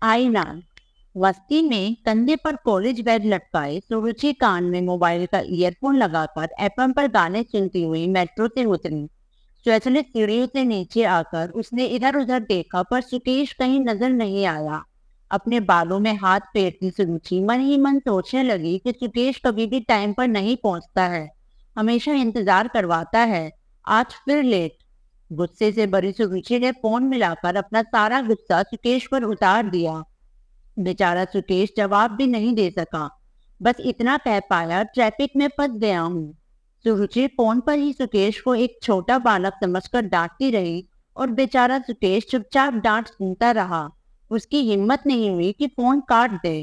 आईना। मस्ती में कंधे पर कॉलेज बैग लटकाए सुरुचि कान में मोबाइल का ईयरफोन लगाकर एफएम पर गाने सुनती हुई मेट्रो से उतरी। स्वचालित सीढ़ियों से नीचे आकर उसने इधर उधर देखा पर सुकेश कहीं नजर नहीं आया। अपने बालों में हाथ फेरती सुरुचि मन ही मन सोचने लगी कि सुकेश कभी भी टाइम पर नहीं पहुंचता है, हमेशा इंतजार करवाता है। आज फिर लेट। गुस्से से भरी सुरुचि ने फोन मिलाकर अपना सारा गुस्सा सुकेश पर उतार दिया। बेचारा सुकेश जवाब भी नहीं दे सका। बस इतना कह पाया, ट्रैफिक में फंस गया हूँ। सुरुचि फोन पर ही सुकेश को एक छोटा बालक समझकर डांटती रही और बेचारा सुकेश चुपचाप डांट सुनता रहा। उसकी हिम्मत नहीं हुई कि फोन काट दे।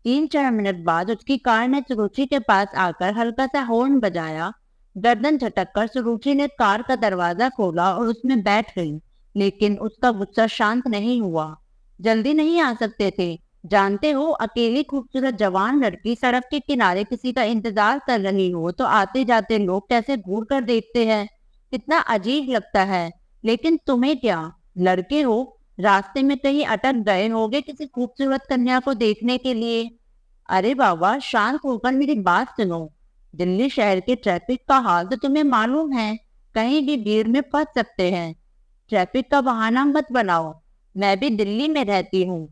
3-4 मिनट बाद उसकी कार ने सुरुचि के पास आकर हल्का सा हॉर्न बजाया। गर्दन झटककर सुरुचि ने कार का दरवाजा खोला और उसमें बैठ गई। लेकिन उसका गुस्सा शांत नहीं हुआ। जल्दी नहीं आ सकते थे? जानते हो, अकेली खूबसूरत जवान लड़की सड़क के किनारे किसी का इंतजार कर रही हो तो आते जाते लोग कैसे घूर कर देखते हैं। कितना अजीब लगता है। लेकिन तुम्हें क्या, लड़के हो, रास्ते में कहीं अटक गए होगे किसी खूबसूरत कन्या को देखने के लिए। अरे बाबा, शांत होकर मेरी बात सुनो। दिल्ली शहर के ट्रैफिक का हाल तो तुम्हें मालूम है। कहीं भी भीड़ में फंस सकते हैं। ट्रैफिक का बहाना मत बनाओ। मैं भी दिल्ली में रहती हूँ।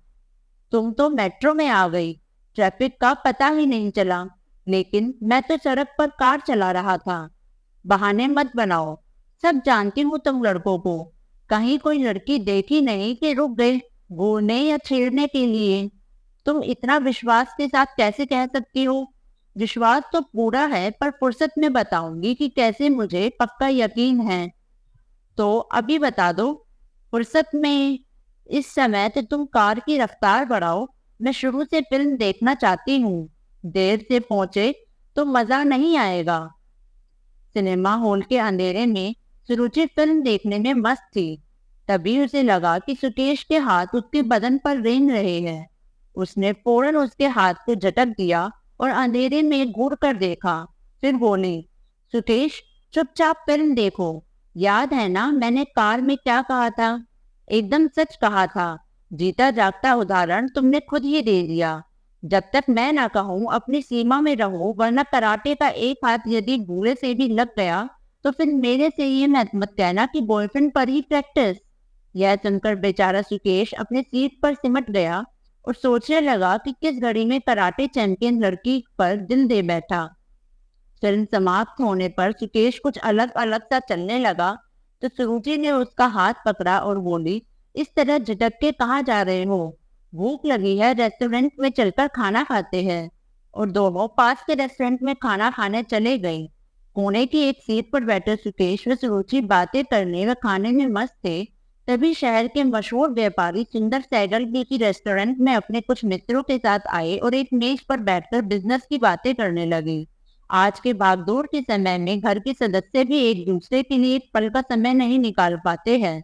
तुम तो मेट्रो में आ गई, ट्रैफिक का पता ही नहीं चला। लेकिन मैं तो सड़क पर कार चला रहा था। बहाने मत बनाओ। सब जानती हूँ तुम लड़कों को। कहीं कोई लड़की देखी नहीं कि रुक गए घूरने या छेड़ने के लिए। तुम इतना विश्वास के साथ कैसे कह सकती हो? विश्वास तो पूरा है, पर फुर्सत में बताऊंगी कि कैसे मुझे पक्का यकीन है। तो अभी बता दो। फुर्सत में? इस समय तो तुम कार की रफ्तार बढ़ाओ। मैं शुरू से फिल्म देखना चाहती हूँ। देर से पहुंचे तो मजा नहीं आएगा। सिनेमा हॉल के अंधेरे में सुरुचि फिल्म देखने में मस्त थी। तभी उसे लगा कि सुकेश के हाथ उसके बदन पर रेंग रहे हैं। उसने फौरन उसके हाथ को झटक दिया और अंधेरे में घूर कर देखा। फिर बोली, सुकेश, चुपचाप फिल्म देखो। याद है ना मैंने कार में क्या कहा था? एकदम सच कहा था। जीता जागता उदाहरण तुमने खुद ही दे दिया। जब तक मैं ना कहूँ अपनी सीमा में रहो, वरना कराटे का एक हाथ यदि बूढ़े से भी लग गया तो फिर मेरे से ये मत कहना कि बॉयफ्रेंड पर ही प्रैक्टिस। यह सुनकर बेचारा सुकेश अपने सीट पर सिमट गया और सोचने लगा कि किस घड़ी में कराटे चैंपियन लड़की पर दिल दे बैठा। फिल्म समाप्त होने पर सुकेश कुछ अलग अलग सा चलने लगा तो सुरुचि ने उसका हाथ पकड़ा और बोली, इस तरह झटक के कहाँ जा रहे हो? भूख लगी है, रेस्टोरेंट में चलकर खाना खाते हैं। और दोनों पास के रेस्टोरेंट में खाना खाने चले गए। कोने की एक सीट पर बैठे सुकेश व सुरुचि बातें करने व खाने में मस्त थे। तभी शहर के मशहूर व्यापारी सुंदर सैगल ब्यूटी रेस्टोरेंट में अपने कुछ मित्रों के साथ आए और एक मेज पर बैठकर बिजनेस की बातें करने लगे। आज के भागदौड़ के समय में घर के सदस्य भी एक दूसरे के लिए एक पल का समय नहीं निकाल पाते हैं।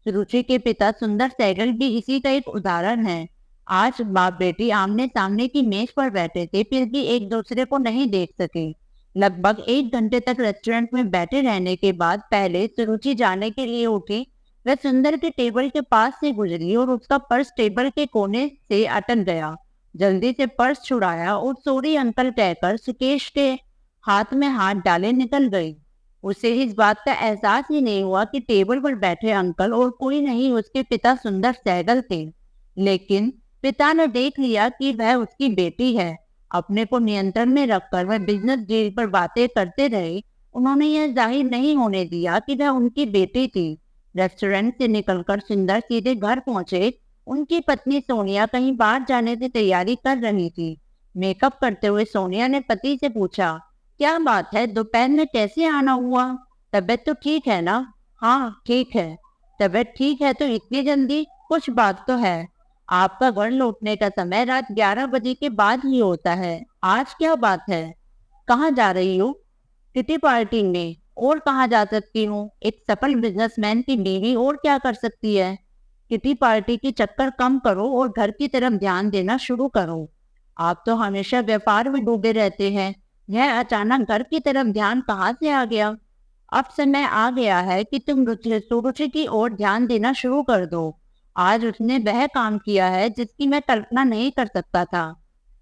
सुरुचि के पिता सुंदर सैगल भी इसी का एक उदाहरण है। आज बाप बेटी आमने सामने की मेज पर बैठे थे, फिर भी एक दूसरे को नहीं देख सके। लगभग 1 घंटे तक रेस्टोरेंट में बैठे रहने के बाद पहले सुरुचि जाने के लिए उठी। वह सुंदर के टेबल के पास से गुजरी और उसका पर्स टेबल के कोने से अटक गया। जल्दी से पर्स छुड़ाया और सॉरी अंकल कहकर सुकेश के हाथ में हाथ डाले निकल गई। उसे इस बात का एहसास ही नहीं हुआ कि टेबल पर बैठे अंकल और कोई नहीं, उसके पिता सुंदर सहगल थे। लेकिन पिता ने देख लिया कि वह उसकी बेटी है। अपने को नियंत्रण में रखकर वह बिजनेस डील पर बातें करते रहे। उन्होंने यह जाहिर नहीं होने दिया कि वह उनकी बेटी थी। रेस्टोरेंट से निकलकर सुंदर सीधे घर पहुंचे। उनकी पत्नी सोनिया कहीं बाहर जाने की तैयारी कर रही थी। मेकअप करते हुए सोनिया ने पति से पूछा, क्या बात है, दोपहर में कैसे आना हुआ? तबीयत तो ठीक है ना? हाँ ठीक है। तबीयत ठीक है तो इतनी जल्दी? कुछ बात तो है। आपका घर लौटने का समय रात 11 बजे के बाद ही होता है। आज क्या बात है? कहाँ जा रही हो? किटी पार्टी में। और कहाँ जा सकती हूँ? एक सफल बिजनेसमैन की बीवी और क्या कर सकती है? किटी पार्टी की चक्कर कम करो और घर की तरफ ध्यान देना शुरू करो। आप तो हमेशा व्यापार में डूबे रहते हैं। यह अचानक घर की तरफ ध्यान कहाँ से आ गया? अब समय आ गया है कि तुम सुरुचि की ओर ध्यान देना शुरू कर दो। आज उसने वह काम किया है जिसकी मैं कल्पना नहीं कर सकता था।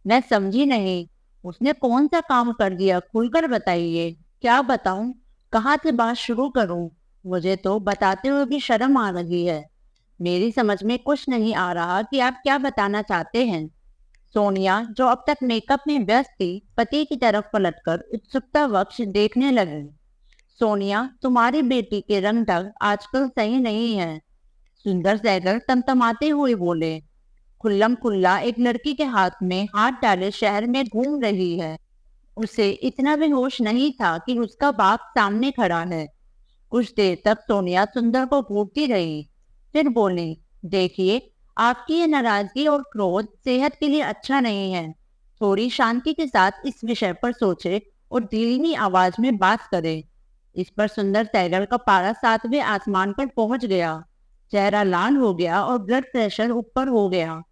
मैं समझी नहीं। उसने कौन सा काम कर दिया, खुलकर बताइए। क्या बताऊं? कहाँ से बात शुरू करूं? मुझे तो बताते हुए भी शर्म आ रही है। मेरी समझ में कुछ नहीं आ रहा कि आप क्या बताना चाहते हैं। सोनिया, जो अब तक मेकअप में व्यस्त थी, पति की तरफ पलटकर उत्सुकता वक्ष देखने लगी। सोनिया, तुम्हारी बेटी के रंग ढंग आजकल सही नहीं है। सुंदर सहगल तमतमाते हुए बोले। खुल्लम खुल्ला एक लड़की के हाथ में हाथ डाले शहर में घूम रही है। उसे इतना भी होश नहीं था कि उसका बाप सामने खड़ा है। कुछ देर तक सोनिया सुंदर को घूरती रही, फिर बोली, देखिए, आपकी ये नाराजगी और क्रोध सेहत के लिए अच्छा नहीं है। थोड़ी शांति के साथ इस विषय पर सोचे और धीमी आवाज में बात करे। इस पर सुंदर सैगल का पारा 7वें आसमान पर पहुंच गया। चेहरा लाल हो गया और ब्लड प्रेशर ऊपर हो गया।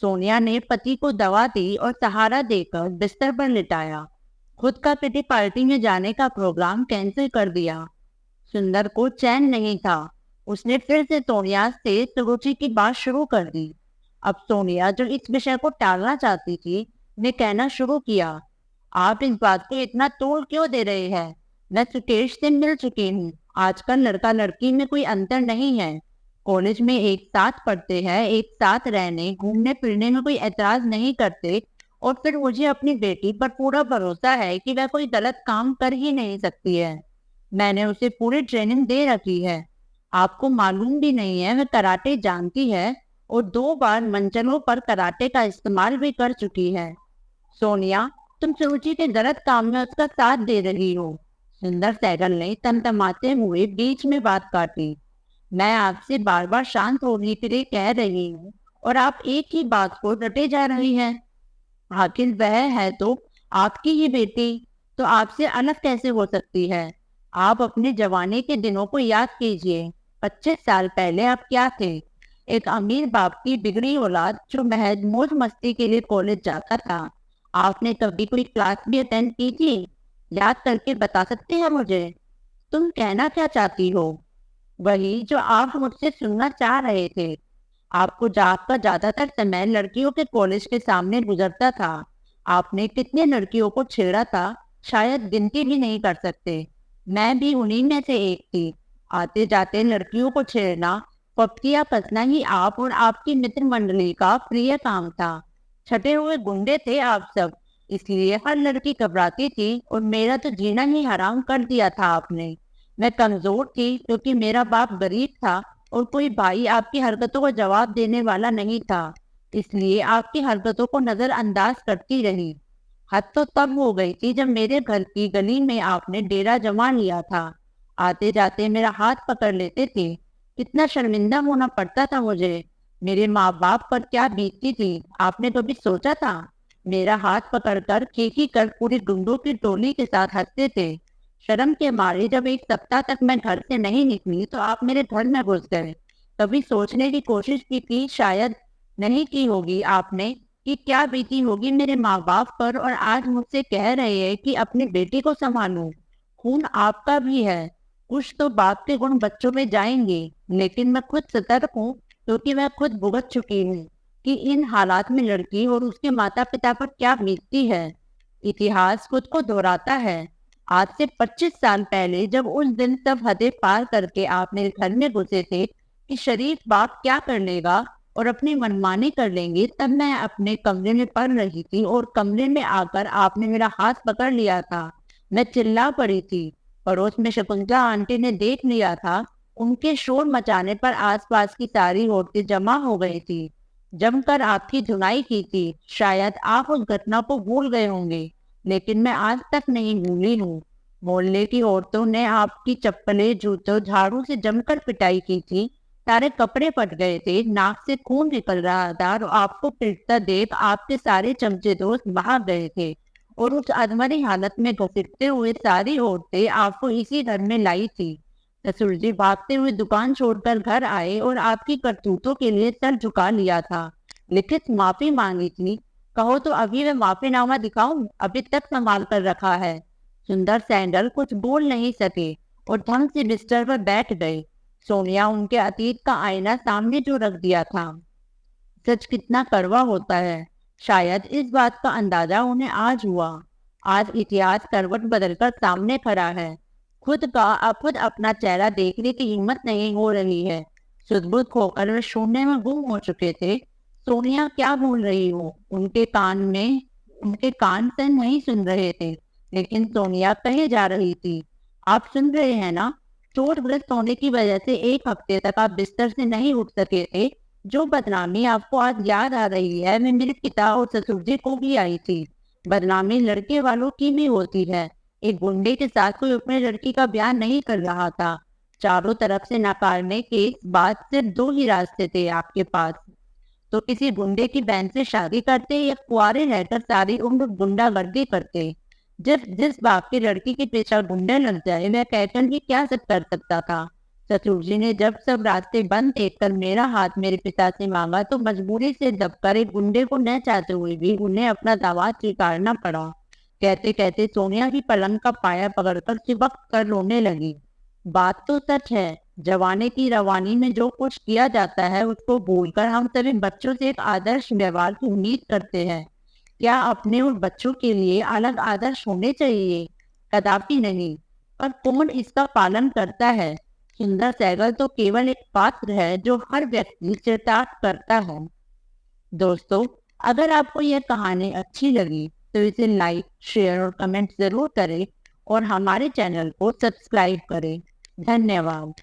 सोनिया ने पति को दवा दी और सहारा देकर बिस्तर पर लिटाया। खुद का किटी पार्टी में जाने का प्रोग्राम कैंसिल कर दिया। सुंदर को चैन नहीं था। उसने फिर से सोनिया से रुचि की बात शुरू कर दी। अब सोनिया, जो इस विषय को टालना चाहती थी, ने कहना शुरू किया, आप इस बात को इतना तोड़ क्यों दे रहे हैं? मैं सुकेश से मिल चुकी हूँ। आजकल लड़का लड़की में कोई अंतर नहीं है। कॉलेज में एक साथ पढ़ते हैं, एक साथ रहने घूमने फिरने में कोई एतराज नहीं करते। और फिर मुझे अपनी बेटी पर पूरा भरोसा है कि वह कोई गलत काम कर ही नहीं सकती है। मैंने उसे पूरी ट्रेनिंग दे रखी है। आपको मालूम भी नहीं है, वह कराटे जानती है और 2 बार मंचलों पर कराटे का इस्तेमाल भी कर चुकी है। सोनिया, तुम सुरुचि के गलत काम में उसका साथ दे रही हो। सुंदर सहगल ने तमतमाते हुए बीच में बात काटी। मैं आपसे बार बार शांत होने के लिए कह रही हूँ और आप एक ही बात को रटे जा रही हैं। आखिर वह है तो आपकी ही बेटी, तो आपसे अलग कैसे हो सकती है? आप अपने जवानी के दिनों को याद कीजिए। 25 साल पहले आप क्या थे? एक अमीर बाप की बिगड़ी औलाद जो महज मौज मस्ती के लिए कॉलेज जाता था। आपने कभी कोई क्लास भी अटेंड की थी? याद करके बता सकते हैं मुझे? तुम कहना क्या चाहती हो? वही जो आप मुझसे सुनना चाह रहे थे। आपको आपका ज्यादातर समय लड़कियों के कॉलेज के सामने गुजरता था। आपने कितने लड़कियों को छेड़ा था, शायद गिनती भी नहीं कर सकते। मैं भी उन्हीं में से एक थी। आते जाते लड़कियों को छेड़ना, पपतियां कसना ही आप और आपकी मित्र मंडली का प्रिय काम था। छटे हुए गुंडे थे आप सब, इसलिए हर लड़की घबराती थी और मेरा तो जीना ही हराम कर दिया था आपने। मैं कमजोर थी क्योंकि मेरा बाप गरीब था और कोई भाई आपकी हरकतों को जवाब देने वाला नहीं था, इसलिए आपकी हरकतों को नजरअंदाज करती रही। हद तो तब हो गई थी जब मेरे घर की गली में आपने डेरा जमा लिया था। आते जाते मेरा हाथ पकड़ लेते थे। कितना शर्मिंदा होना पड़ता था मुझे। मेरे माँ बाप पर क्या बीतती थी, आपने कभी सोचा था? मेरा हाथ पकड़कर खींची कर पूरी गुंडों की टोली के साथ हंसते थे। शर्म के मारे जब एक सप्ताह तक मैं घर से नहीं निकली तो आप मेरे घर में घुस गए। कभी सोचने की कोशिश की थी, शायद नहीं की होगी आपने, कि क्या बीती होगी मेरे माँ बाप पर, और आज मुझसे कह रहे हैं कि अपनी बेटी को संभालूं। खून आपका भी है। कुछ तो बाप के गुण बच्चों में जाएंगे, लेकिन मैं खुद सतर्क हूँ क्योंकि मैं खुद भुगत चुकी हूँ कि इन हालात में लड़की और उसके माता पिता पर क्या बीतती है। इतिहास खुद को दोहराता है। आज से 25 साल पहले जब उस दिन सब हदें पार करके आप मेरे घर में घुसे थे कि शरीफ बाप क्या कर लेगा और अपनी मनमानी कर लेंगे, तब मैं अपने कमरे में पढ़ रही थी और कमरे में आकर आपने मेरा हाथ पकड़ लिया था। मैं चिल्ला पड़ी थी। पड़ोस में शकुंतला आंटी ने देख लिया था। उनके शोर मचाने पर आसपास की सारी औरतें जमा हो गई थी। जमकर आपकी धुनाई की थी। शायद आप उस घटना को भूल गए होंगे, लेकिन मैं आज तक नहीं भूली हूँ। मोहल्ले की औरतों ने आपकी चप्पलें, जूतों, झाड़ू से जमकर पिटाई की थी। सारे कपड़े फट गए थे, नाक से खून निकल रहा था और आपको पिटता देख आपके सारे चमचे दोस्त भाग गए थे। और उस अधमरी हालत में घसीटते हुए सारी औरतें आपको इसी घर में लाई थी। ससुर जी भागते हुए दुकान छोड़कर घर आए और आपकी करतूतों के लिए सर झुका लिया था। लिखित माफी मांगी थी। कहो तो अभी मैं माफीनामा दिखाऊं? अभी तक संभाल कर रखा है। सुंदर सैंडल कुछ बोल नहीं सके और ढंग से बिस्तर पर बैठ गए। सोनिया उनके अतीत का आईना सामने जो रख दिया था। सच कितना कड़वा होता है, शायद इस बात का अंदाजा उन्हें आज हुआ। आज इतिहास करवट बदलकर सामने खड़ा है। खुद अपना चेहरा देखने की हिम्मत नहीं हो रही है। सुध-बुध खोकर वे शून्य में गुम हो चुके थे। सोनिया क्या बोल रही हो? उनके कान से नहीं सुन रहे थे, लेकिन सोनिया कहे जा रही थी, आप सुन रहे हैं ना? चोटग्रस्त होने की वजह से 1 हफ्ते तक आप बिस्तर से नहीं उठ सके थे। जो बदनामी आपको आज याद आ रही है, वे मेरे पिता और ससुर जी को भी आई थी। बदनामी लड़के वालों की भी होती है। एक गुंडे के साथ कोई अपनी लड़की का ब्याह नहीं कर रहा था। चारों तरफ से नकारने के बाद सिर्फ 2 ही रास्ते थे आपके पास। तो किसी गुंडे की बहन से शादी करते या कुंवारे रहकर सारी उम्र गुंडागर्दी करते। जिस बाप की लड़की के पीछे गुंडे लग जाए, वह कहकर भी क्या सब कर सकता था। शत्रुजी ने जब सब रास्ते बंद देखकर मेरा हाथ मेरे पिता से मांगा, तो मजबूरी से दबकर एक गुंडे को न चाहते हुए भी उन्हें अपना दामाद स्वीकारना पड़ा। कहते कहते सोनिया भी पलंग का पाया पकड़कर चिपक कर रोने लगी। बात तो सच है, जवानी की रवानी में जो कुछ किया जाता है उसको भूलकर हम सभी बच्चों से एक आदर्श व्यवहार की उम्मीद करते हैं। क्या अपने और बच्चों के लिए अलग आदर्श होने चाहिए? कदापि नहीं। पर कौन इसका पालन करता है? सुंदर सहगल तो केवल एक पात्र है जो हर व्यक्ति चितार्थ करता है। दोस्तों, अगर आपको यह कहानी अच्छी लगी तो इसे लाइक, शेयर और कमेंट जरूर करें और हमारे चैनल को सब्सक्राइब करें। धन्यवाद।